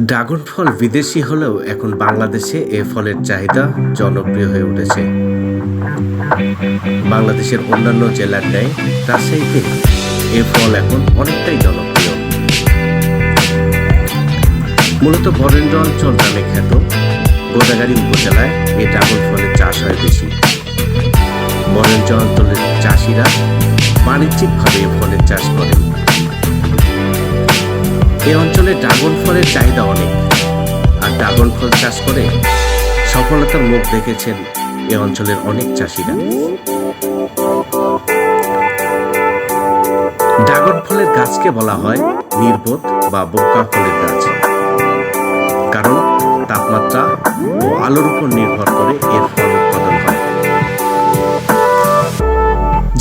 Dragon ফল বিদেশি হলেও এখন বাংলাদেশে এ ফলের চাহিদা জনপ্রিয় হয়ে উঠেছে। বাংলাদেশের অন্যান্য জেলার ন্যায় রাজশাহীতে এ ফল এখন অনেকটাই জনপ্রিয়। মূলত বরেন্দ্র অঞ্চল নামে খ্যাত গোদাগাড়ী উপজেলায় এই ড্রাগন ফলের চাষ হয় বেশি। বরেন্দ্র অঞ্চলের চাষিরা বাণিজ্যিকভাবে এ ফলের চাষ করেন। এই অঞ্চলে ড্রাগন ফলের চাহিদা অনেক, আর ড্রাগন ফল চাষ করে সফলতার মুখ দেখেছেন এ অঞ্চলের অনেক চাষিরা। ড্রাগন ফলের গাছকে বলা হয় নির্বোধ বা বোকা ফলের গাছ, কারণ তাপমাত্রা ও আলোর উপর নির্ভর করে এর ফল উৎপাদন হয়,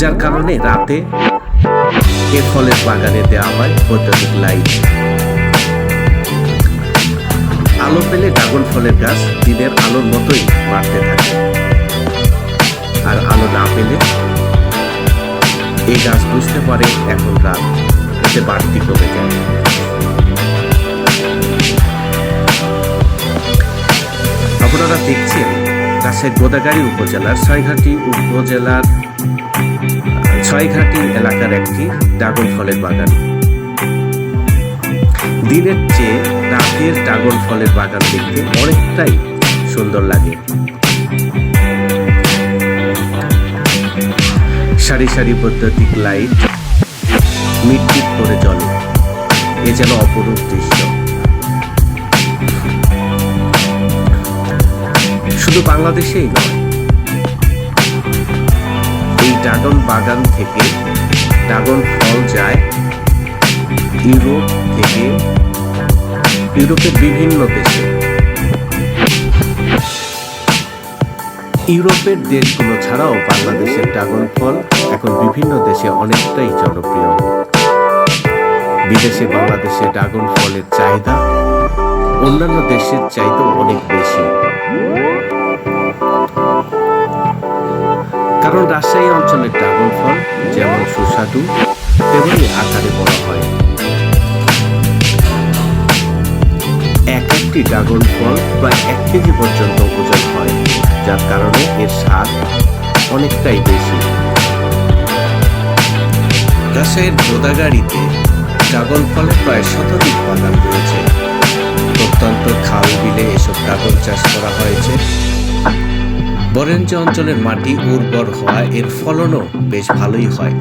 যার কারণে রাতে এ ফলের বাগানে দেওয়া হয় বৈদ্যুতিক লাইট। আলো পেলে ড্রাগন ফলের গাছ দিনের আলোর মতোই বাড়তে থাকে, আর আলো না পেলে এই গাছ বুঝতে পারে এখন রাত, এতে বাড়তি কমে যায়। আপনারা দেখছেন রাজশাহীর গোদাগাড়ী উপজেলার ছয়ঘাটি এলাকার একটি ড্রাগন ফলের বাগান। দিনের চেয়ে রাতের ড্রাগন ফলের বাগান দেখতে অনেকটাই সুন্দর লাগে। সারি সারি বৈদ্যুতিক লাইট মিটমিট করে জ্বলে, এ যেন অপরূপ দৃশ্য। শুধু বাংলাদেশেই নয়, এই ড্রাগন বাগান থেকে ড্রাগন ফল যায় ইউরোপের বিভিন্ন দেশে। ইউরোপের দেশগুলো ছাড়াও বাংলাদেশের ড্রাগন ফল এখন বিভিন্ন দেশে অনেকটাই জনপ্রিয়। বিদেশে বাংলাদেশের ড্রাগন ফলের চাহিদা অন্যান্য দেশের চাইতেও অনেক বেশি, কারণ রাজশাহী অঞ্চলের ড্রাগন ফল যেমন সুস্বাদু তেমনি আকারে বড় হয়। একটি ড্রাগন ফল প্রায় 1 কেজি পর্যন্ত ওজন হয়, যার কারণে এর স্বাদ অনেকটাই বেশি। রাজশাহীর গোদাগাড়ীতে ড্রাগন ফলের প্রায় শতাধিক বাগান রয়েছে। প্রত্যন্ত খাল বিলে এসব ড্রাগন চাষ করা হয়েছে। বরেন্দ্র অঞ্চলের মাটি উর্বর হওয়া এর ফলনও বেশ ভালোই হয়।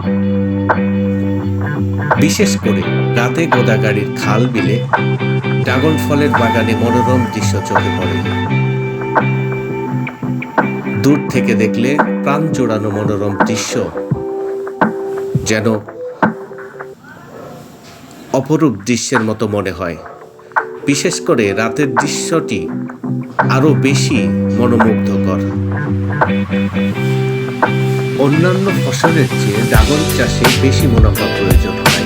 বিশেষ করে রাতে গোদাগাড়ীর খাল বিলে ড্রাগন ফলের বাগানে মনোরম দৃশ্য চোখে পড়ে। দূর থেকে দেখলে প্রাণ জোড়ানো মনোরম দৃশ্য যেন অপরূপ দৃশ্যের মতো মনে হয়। বিশেষ করে রাতের দৃশ্যটি আরো বেশি মনোমুগ্ধকর। অন্যান্য ফসলের চেয়ে ড্রাগন চাষে বেশি মুনাফা প্রয়োজন হয়।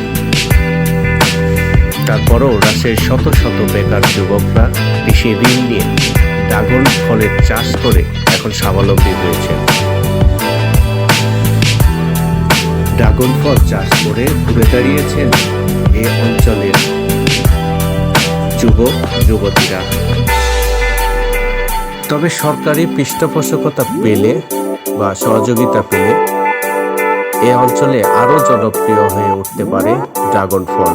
তারপরও রাজশাহীর শত শত বেকার যুবকরা কৃষি ঋণ নিয়ে ড্রাগন ফলের চাষ করে এখন স্বাবলম্বী হয়েছে। ড্রাগন ফল চাষ করে ঘুরে দাঁড়িয়েছেন এই অঞ্চলের যুবক যুবতীরা। তবে সরকারি পৃষ্ঠপোষকতা পেলে বা সহযোগিতা পেলে এ অঞ্চলে আরো জনপ্রিয় হয়ে উঠতে পারে ড্রাগন ফল।